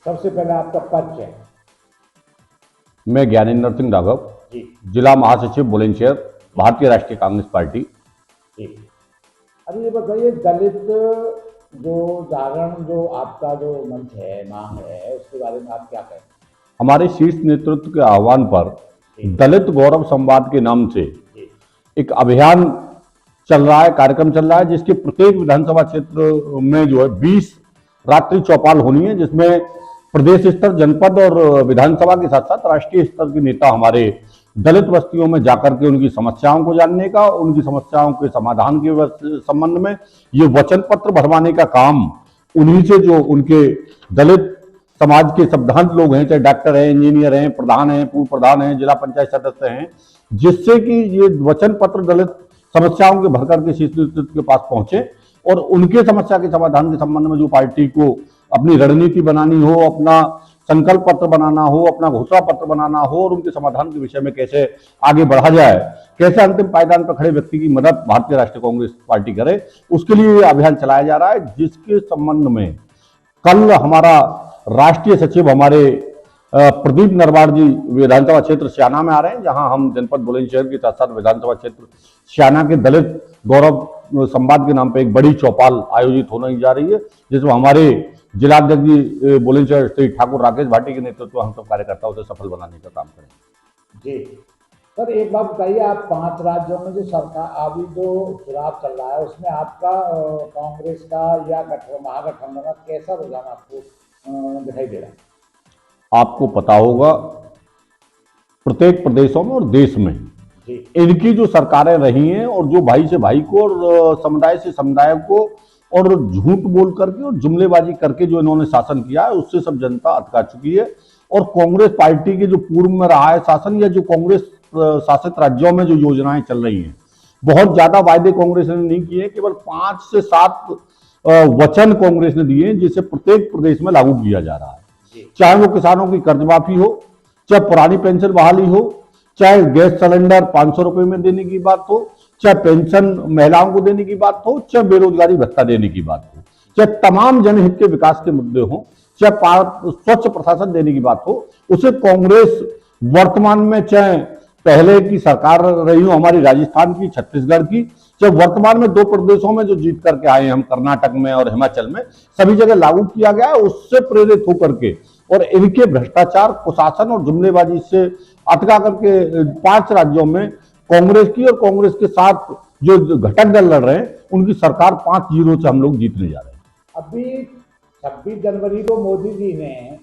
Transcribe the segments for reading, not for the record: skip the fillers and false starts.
सबसे पहले आपका परिचय। मैं ज्ञानेंद्र सिंह राघव, जी जिला महासचिव बुलंदशहर, भारतीय राष्ट्रीय कांग्रेस पार्टी। जी। अभी ये बताइए, दलित जो जागरण जो आपका जो मंच है, मांग है, उसके बारे में आप क्या कहें? हमारे शीर्ष नेतृत्व के आह्वान पर जी दलित गौरव संवाद के नाम से जी एक अभियान चल रहा है, कार्यक्रम चल रहा है, जिसके प्रत्येक विधानसभा क्षेत्र में जो है 20 रात्रि चौपाल होनी है, जिसमें प्रदेश स्तर, जनपद और विधानसभा के साथ साथ राष्ट्रीय स्तर के नेता हमारे दलित बस्तियों में जाकर के उनकी समस्याओं को जानने का, उनकी समस्याओं के समाधान के संबंध में ये वचन पत्र भरवाने का काम उन्हीं से, जो उनके दलित समाज के संवृद्ध लोग हैं, चाहे डॉक्टर हैं, इंजीनियर हैं, प्रधान हैं, पूर्व प्रधान हैं, जिला पंचायत सदस्य हैं, जिससे कि ये वचन पत्र दलित समस्याओं के भरकर के शीर्ष नेतृत्व के पास पहुंचे और उनके समस्या के समाधान के संबंध में जो पार्टी को अपनी रणनीति बनानी हो, अपना संकल्प पत्र बनाना हो, अपना घोषणा पत्र बनाना हो और उनके समाधान के विषय में कैसे आगे बढ़ा जाए, कैसे अंतिम पायदान पर खड़े व्यक्ति की मदद भारतीय राष्ट्रीय कांग्रेस पार्टी करे, उसके लिए ये अभियान चलाया जा रहा है। जिसके संबंध में कल हमारा राष्ट्रीय सचिव हमारे प्रदीप नरवार जी विधानसभा क्षेत्र स्याना में आ रहे हैं, जहां हम जनपद बुलंदशहर के साथ साथ विधानसभा क्षेत्र स्याना के दलित गौरव संवाद के नाम पर एक बड़ी चौपाल आयोजित होने जा रही है, जिसमें हमारे जिलाध्यक्ष जी बुलंदशहर श्री ठाकुर राकेश भाटी के नेतृत्व हम सब कार्यकर्ताओं से सफल बनाने का काम करेंगे। जी सर, एक बात बताइए, आप 5 राज्यों में जो सरकार अभी जो चुनाव चल रहा है, उसमें आपका कांग्रेस का या महागठबंधन का कैसा रुझान आपको दिखाई दे रहा है? आपको पता होगा, प्रत्येक प्रदेशों में और देश में इनकी जो सरकारें रही हैं और जो भाई से भाई को और समुदाय से समुदाय को और झूठ बोल करके और जुमलेबाजी करके जो इन्होंने शासन किया है, उससे सब जनता अटका चुकी है। और कांग्रेस पार्टी के जो पूर्व में रहा है शासन, या जो कांग्रेस शासित राज्यों में जो योजनाएं चल रही हैं, बहुत ज्यादा वायदे कांग्रेस ने नहीं किए, केवल 5 से 7 वचन कांग्रेस ने दिए, जिसे प्रत्येक प्रदेश में लागू किया जा रहा है। चाहे वो किसानों की कर्ज माफी हो, चाहे पुरानी पेंशन बहाली हो, चाहे गैस सिलेंडर 500 रुपए में देने की बात हो, चाहे पेंशन महिलाओं को देने की बात हो, चाहे बेरोजगारी भत्ता देने की बात हो, चाहे तमाम जनहित के विकास के मुद्दे हो, चाहे स्वच्छ प्रशासन देने की बात हो, उसे कांग्रेस वर्तमान में, चाहे पहले की सरकार रही हो हमारी राजस्थान की, छत्तीसगढ़ की, चाहे वर्तमान में 2 प्रदेशों में जो जीत करके आए हम, कर्नाटक में और हिमाचल में, सभी जगह लागू किया गया है। उससे प्रेरित होकर के और इनके भ्रष्टाचार, कुशासन और जुमलेबाजी से अटका करके 5 राज्यों में कांग्रेस की और कांग्रेस के साथ जो घटक दल लड़ रहे हैं, उनकी सरकार 5-0 से हम लोग जीतने जा रहे हैं। अभी 26 जनवरी को मोदी जी ने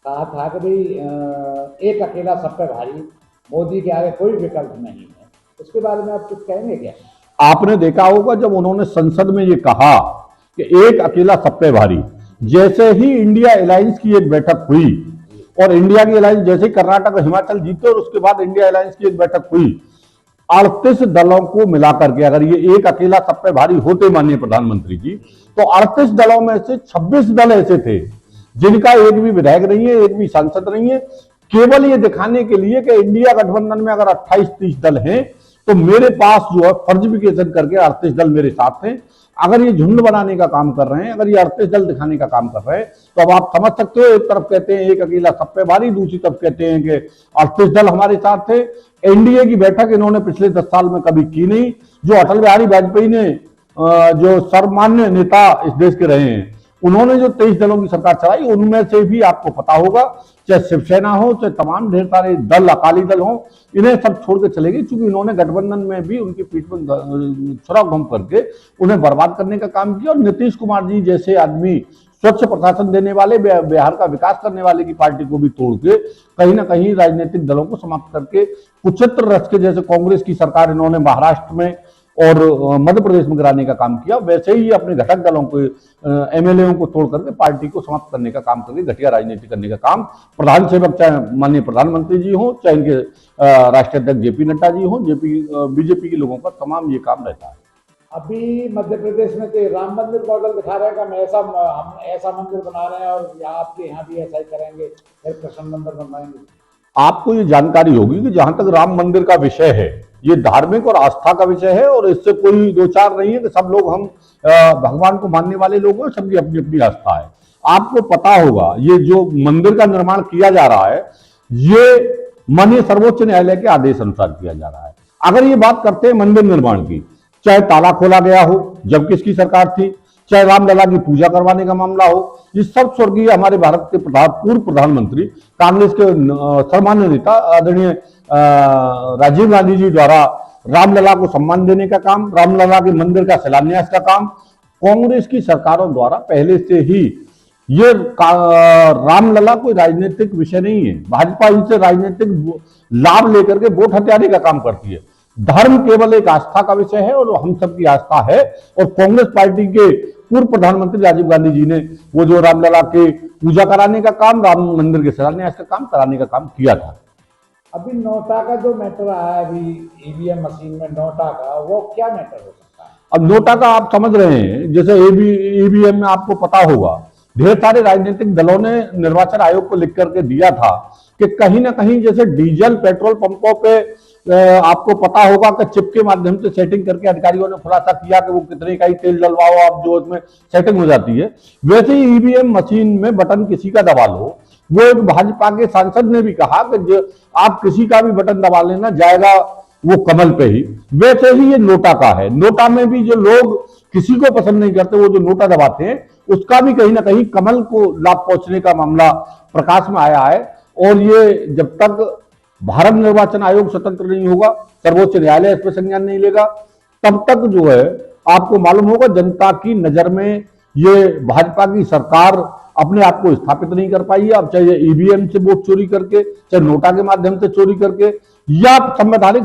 कहा था कि भाई एक अकेला सब पे भारी, मोदी के आगे कोई विकल्प नहीं है। उसके बारे में आप कुछ कहेंगे क्या? आपने देखा होगा, जब उन्होंने संसद में ये कहा कि एक अकेला सब पे भारी, जैसे ही इंडिया अलायंस की एक बैठक हुई और इंडिया की अलायंस जैसे ही कर्नाटक और हिमाचल जीते और उसके बाद इंडिया अलायंस की एक बैठक हुई, 38 दलों को मिलाकर के, अगर ये एक अकेला सब पे भारी होते माननीय प्रधानमंत्री जी, तो 38 दलों में से 26 दल ऐसे थे जिनका एक भी विधायक नहीं है, एक भी सांसद नहीं है, केवल ये दिखाने के लिए कि इंडिया गठबंधन में अगर 28-30 दल हैं तो मेरे पास जो है फर्जिफिकेशन करके 38 दल मेरे साथ हैं। अगर ये झुंड बनाने का काम कर रहे हैं, अगर ये 38 दल दिखाने का काम कर रहे हैं, तो अब आप समझ सकते हो, एक तरफ कहते हैं एक अकेला सब पे भारी, दूसरी तरफ कहते हैं कि 38 दल हमारे साथ थे। एनडीए की बैठक इन्होंने पिछले 10 साल में कभी की नहीं। जो अटल बिहारी वाजपेयी ने, जो सर्वमान्य नेता इस देश के रहे हैं, उन्होंने जो 23 दलों की सरकार चलाई, उनमें से भी आपको पता होगा, चाहे शिवसेना हो, चाहे तमाम ढेर सारे दल, अकाली दल हो, इन्हें सब छोड़ के चले गए, क्योंकि इन्होंने गठबंधन में भी उनकी पीठ में छुरा घूम करके उन्हें बर्बाद करने का काम किया। और नीतीश कुमार जी जैसे आदमी, स्वच्छ प्रशासन देने वाले, बिहार का विकास करने वाले की पार्टी को भी तोड़ के कहीं ना कहीं राजनीतिक दलों को समाप्त करके कुचित्र रच के, जैसे कांग्रेस की सरकार इन्होंने महाराष्ट्र में और मध्य प्रदेश में गिराने का काम किया, वैसे ही अपने घटक दलों को, एमएलए को तोड़ करके पार्टी को समाप्त करने का काम करके घटिया राजनीति करने का काम प्रधान सेवक, चाहे माननीय प्रधानमंत्री जी हो, चाहे इनके राष्ट्रीय अध्यक्ष जेपी नड्डा जी हो, बीजेपी के लोगों का तमाम ये काम रहता है। अभी मध्य प्रदेश में तो राम मंदिर मॉडल दिखा रहे हैं कि हम ऐसा मंदिर बना रहे हैं और आपके यहाँ भी ऐसा ही करेंगे, फिर कृष्ण मंदिर बनवाएंगे। आपको ये जानकारी होगी कि जहां तक राम मंदिर का विषय है, ये धार्मिक और आस्था का विषय है और इससे कोई दो चार नहीं है कि सब लोग हम भगवान को मानने वाले लोग हैं, सबकी अपनी अपनी आस्था है। आपको पता होगा ये जो मंदिर का निर्माण किया जा रहा है, ये माननीय सर्वोच्च न्यायालय के आदेश अनुसार किया जा रहा है। अगर ये बात करते हैं मंदिर निर्माण की, चाहे ताला खोला गया हो जब किसकी सरकार थी, चाहे रामलला की पूजा करवाने का मामला हो, ये सब स्वर्गीय हमारे भारत के पूर्व प्रधानमंत्री कांग्रेस के सम्मान्य नेता आदरणीय राजीव गांधी जी द्वारा रामलला को सम्मान देने का काम, रामलला के मंदिर का शिलान्यास का काम कांग्रेस की सरकारों द्वारा पहले से ही। ये रामलला कोई राजनीतिक विषय नहीं है। भाजपा इनसे राजनीतिक लाभ लेकर के वोट हथियाने का काम करती है। धर्म केवल एक आस्था का विषय है और हम सबकी आस्था है। और कांग्रेस पार्टी के पूर्व प्रधानमंत्री राजीव गांधी जी ने वो जो रामलला के पूजा कराने का काम, राम मंदिर के शिलान्यास का काम कराने का काम किया था। अभी नोटा का जो मैटर आया अभी ईवीएम मशीन में नोटा का, वो क्या मैटर हो सकता है? अब नोटा का आप समझ रहे हैं, जैसे ईवीएम में आपको पता होगा ढेर सारे राजनीतिक दलों ने निर्वाचन आयोग को लिख करके दिया था कि कहीं ना कहीं जैसे डीजल पेट्रोल पंपों पे आपको पता होगा कि चिप के माध्यम से सेटिंग करके अधिकारियों ने खुलासा किया कि वो कितने का ही तेल डलवाओ आप, जो उसमें सेटिंग हो जाती है। वैसे ही ईवीएम मशीन में बटन किसी का दबा लो, वो एक भाजपा के सांसद ने भी कहा कि आप किसी का भी बटन दबा लेना, जाएगा वो कमल पे ही। वैसे ही ये नोटा का है। नोटा में भी जो लोग किसी को पसंद नहीं करते, वो जो नोटा दबाते हैं, उसका भी कहीं ना कहीं कमल को लाभ पहुंचने का मामला प्रकाश में आया है। और ये जब तक भारत निर्वाचन आयोग स्वतंत्र नहीं होगा, सर्वोच्च न्यायालय इस पर संज्ञान नहीं लेगा, तब तक जो है आपको मालूम होगा जनता की नजर में ये भाजपा की सरकार अपने आप को स्थापित नहीं कर पाई है। अब चाहे ईवीएम से वोट चोरी करके, चाहे नोटा के माध्यम से चोरी करके, या संवैधानिक